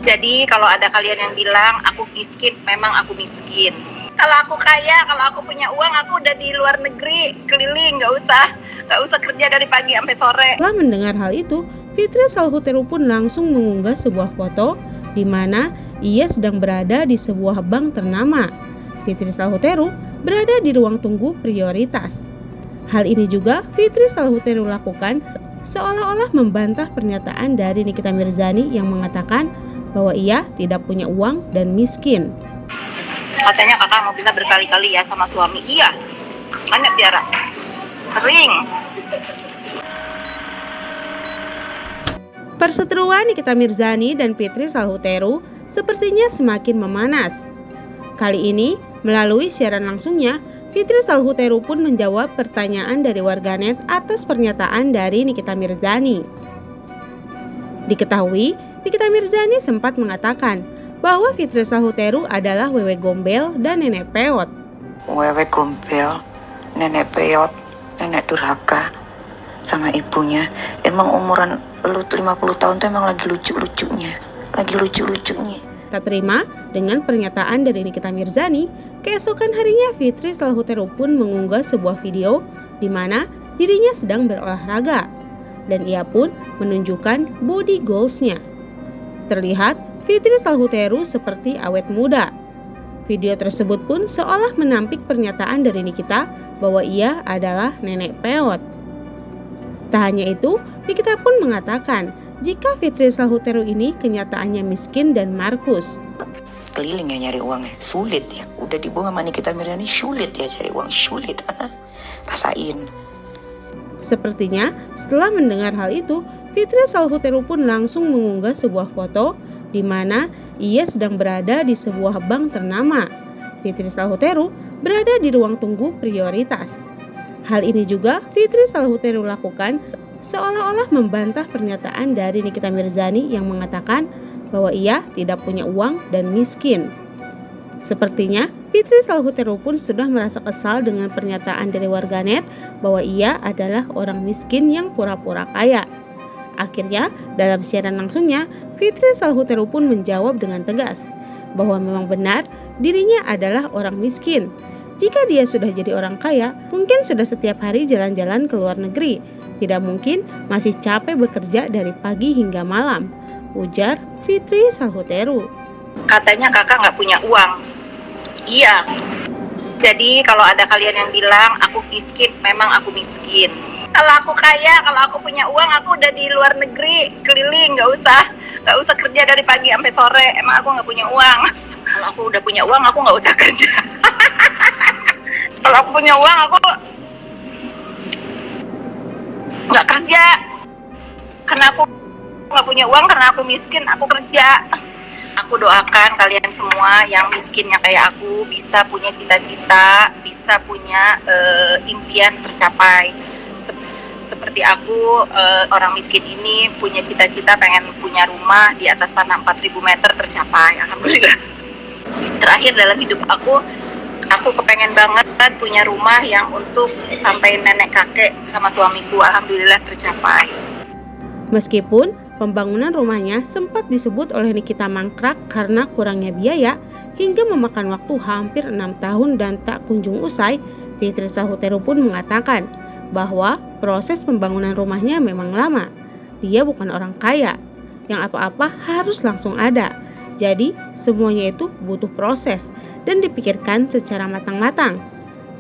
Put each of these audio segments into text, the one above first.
Jadi kalau ada kalian yang bilang aku miskin, memang aku miskin. Kalau aku kaya, kalau aku punya uang, aku udah di luar negeri, keliling, nggak usah kerja dari pagi sampai sore. Setelah mendengar hal itu, Fitri Salhuteru pun langsung mengunggah sebuah foto di mana ia sedang berada di sebuah bank ternama. Fitri Salhuteru berada di ruang tunggu prioritas. Hal ini juga Fitri Salhuteru lakukan seolah-olah membantah pernyataan dari Nikita Mirzani yang mengatakan bahwa ia tidak punya uang dan miskin. Katanya kakak mau bisa berkali-kali ya sama suami. Iya, banyak Tiara. Sering. Perseteruan Nikita Mirzani dan Fitri Salhuteru sepertinya semakin memanas. Kali ini, melalui siaran langsungnya, Fitri Salhuteru pun menjawab pertanyaan dari warganet atas pernyataan dari Nikita Mirzani. Diketahui, Nikita Mirzani sempat mengatakan bahwa Fitri Salhuteru adalah wewe gombel dan nenek peot. Wewe gombel, nenek peot, nenek durhaka sama ibunya. Emang umuran lu 50 tahun tuh emang lagi lucu-lucunya. Tak terima dengan pernyataan dari Nikita Mirzani, keesokan harinya Fitri Salhuteru pun mengunggah sebuah video di mana dirinya sedang berolahraga dan ia pun menunjukkan body goals-nya. Terlihat Fitri Salhuteru seperti awet muda. Video tersebut pun seolah menampik pernyataan dari Nikita bahwa ia adalah nenek peot. Tak hanya itu, Nikita pun mengatakan jika Fitri Salhuteru ini kenyataannya miskin dan markus. Keliling ya nyari uangnya, sulit ya. Udah dibuang sama Nikita Mirzani, sulit ya cari uang, sulit. Rasain. Sepertinya setelah mendengar hal itu, Fitri Salhuteru pun langsung mengunggah sebuah foto di mana ia sedang berada di sebuah bank ternama. Fitri Salhuteru berada di ruang tunggu prioritas. Hal ini juga Fitri Salhuteru lakukan seolah-olah membantah pernyataan dari Nikita Mirzani yang mengatakan bahwa ia tidak punya uang dan miskin. Sepertinya Fitri Salhuteru pun sudah merasa kesal dengan pernyataan dari warganet bahwa ia adalah orang miskin yang pura-pura kaya. Akhirnya, dalam siaran langsungnya, Fitri Salhuteru pun menjawab dengan tegas bahwa memang benar dirinya adalah orang miskin. Jika dia sudah jadi orang kaya, mungkin sudah setiap hari jalan-jalan ke luar negeri. Tidak mungkin masih capek bekerja dari pagi hingga malam, ujar Fitri Salhuteru. Katanya kakak nggak punya uang. Iya. Jadi kalau ada kalian yang bilang aku miskin, memang aku miskin. Kalau aku kaya, kalau aku punya uang, aku udah di luar negeri, keliling, nggak usah kerja dari pagi sampai sore. Emang aku nggak punya uang. Kalau aku udah punya uang, aku nggak usah kerja. Kalau aku punya uang, aku nggak kerja. Karena aku nggak punya uang, karena aku miskin, aku kerja. Aku doakan kalian semua yang miskinnya kayak aku bisa punya cita-cita, bisa punya impian tercapai. Seperti aku, orang miskin ini punya cita-cita pengen punya rumah di atas tanah 4.000 meter tercapai, alhamdulillah. Terakhir dalam hidup aku kepengen banget punya rumah yang untuk sampai nenek kakek sama suamiku, alhamdulillah tercapai. Meskipun pembangunan rumahnya sempat disebut oleh Nikita mangkrak karena kurangnya biaya hingga memakan waktu hampir 6 tahun dan tak kunjung usai, Fitri Salhuteru pun mengatakan bahwa proses pembangunan rumahnya memang lama. Dia bukan orang kaya yang apa-apa harus langsung ada. Jadi semuanya itu butuh proses dan dipikirkan secara matang-matang.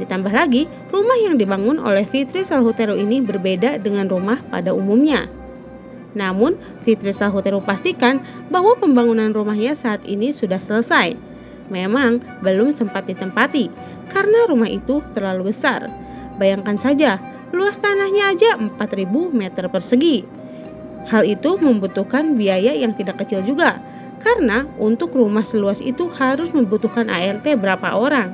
Ditambah lagi, rumah yang dibangun oleh Fitri Salhuteru ini berbeda dengan rumah pada umumnya. Namun, Fitri Salhuteru pastikan bahwa pembangunan rumahnya saat ini sudah selesai. Memang belum sempat ditempati karena rumah itu terlalu besar. Bayangkan saja, luas tanahnya aja 4.000 meter persegi. Hal itu membutuhkan biaya yang tidak kecil juga, karena untuk rumah seluas itu harus membutuhkan ART berapa orang.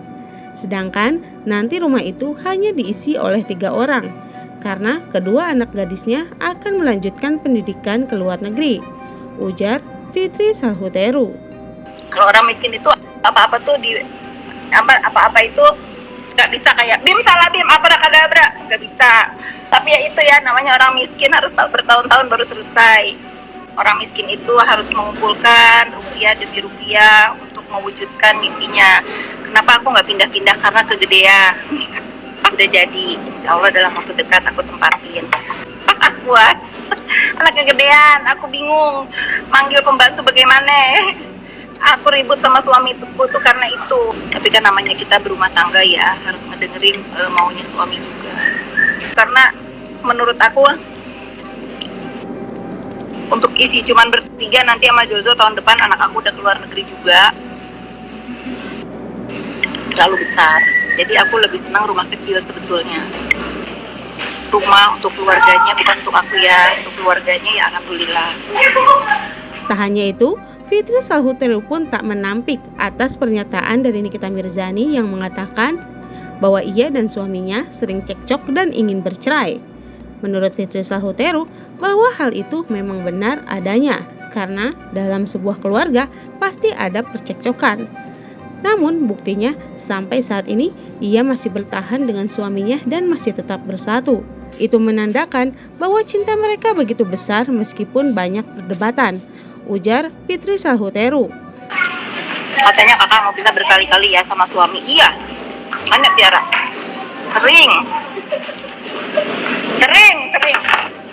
Sedangkan nanti rumah itu hanya diisi oleh 3 orang, karena kedua anak gadisnya akan melanjutkan pendidikan ke luar negeri, ujar Fitri Salhuteru. Kalau orang miskin itu apa-apa itu nggak bisa kayak bim salah bim abrakadabra, nggak bisa. Tapi ya itu ya namanya orang miskin harus bertahun-tahun baru selesai. Orang miskin itu harus mengumpulkan rupiah demi rupiah untuk mewujudkan mimpinya. Kenapa aku nggak pindah-pindah? Karena kegedean. Udah jadi, insya Allah dalam waktu dekat aku tempatin. Puas, anak kegedean, aku bingung manggil pembantu bagaimana. Aku ribut sama suamiku tuh karena itu. Tapi kan namanya kita berumah tangga ya, harus ngedengerin maunya suami juga. Karena menurut aku untuk isi cuman bertiga nanti sama Jojo tahun depan anak aku udah keluar negeri juga. Terlalu besar. Jadi aku lebih senang rumah kecil sebetulnya. Rumah untuk keluarganya, bukan untuk aku ya. Untuk keluarganya ya alhamdulillah. Tak hanya itu, Fitri Salhuteru pun tak menampik atas pernyataan dari Nikita Mirzani yang mengatakan bahwa ia dan suaminya sering cekcok dan ingin bercerai. Menurut Fitri Salhuteru, bahwa hal itu memang benar adanya, karena dalam sebuah keluarga pasti ada percekcokan. Namun buktinya sampai saat ini ia masih bertahan dengan suaminya dan masih tetap bersatu. Itu menandakan bahwa cinta mereka begitu besar meskipun banyak perdebatan, ujar Fitri Salhuteru. Katanya kakak mau bisa berkali-kali ya sama suami. Iya, mana Tiara? Sering.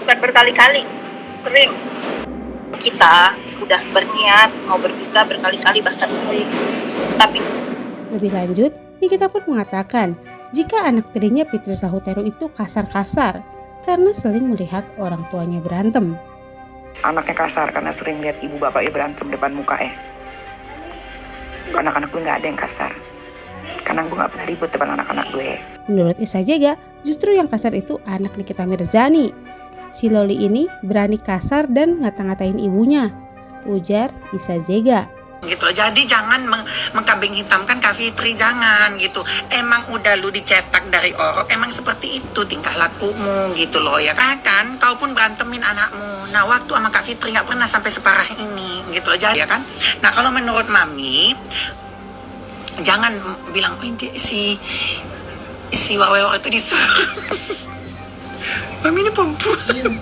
Bukan berkali-kali, sering. Kita udah berniat mau berpisah berkali-kali bahkan sering. Tapi lebih lanjut, Nikita pun mengatakan jika anak tirinya Fitri Salhuteru itu kasar-kasar karena sering melihat orang tuanya berantem. Anaknya kasar karena sering lihat ibu bapaknya berantem depan muka Anak-anak gue nggak ada yang kasar. Karena gue nggak pernah ribut depan anak-anak gue. Menurut Isa Jega, justru yang kasar itu anak Nikita Mirzani. Si Loli ini berani kasar dan ngata-ngatain ibunya, ujar Isa Jega. Gitu loh. Jadi jangan mengkambing hitamkan Kak Fitri, jangan gitu. Emang udah lu dicetak dari orok, emang seperti itu tingkah lakumu gitu loh ya kan. Kau pun berantemin anakmu. Nah waktu sama Kak Fitri nggak pernah sampai separah ini gitu loh, jadi ya kan. Nah kalau menurut Mami, jangan bilang oh, ini si wawe itu disuruh. Mami ini perempuan.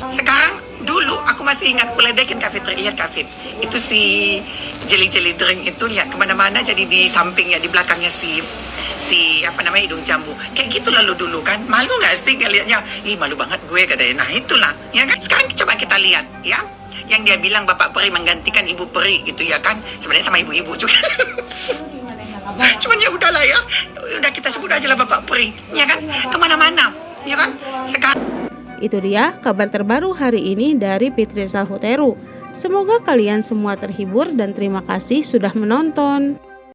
Sekarang dulu aku masih ingat aku ledekin Kak Fitri, lihat Kak Fit, itu si jeli-jeli drink itu lihat kemana-mana jadi di sampingnya, di belakangnya si apa namanya hidung jambu kayak gitu lalu dulu kan, malu nggak sih ngelihatnya? Ih malu banget gue katanya. Nah itulah ya kan. Sekarang coba kita lihat ya, yang dia bilang bapak peri menggantikan ibu peri gitu ya kan, sebenarnya sama ibu-ibu juga. Cuman ya udahlah ya, udah kita sebut aja lah bapak peri ya kan, kemana-mana ya kan. Sekarang itu dia kabar terbaru hari ini dari Fitri Salhuteru. Semoga kalian semua terhibur dan terima kasih sudah menonton.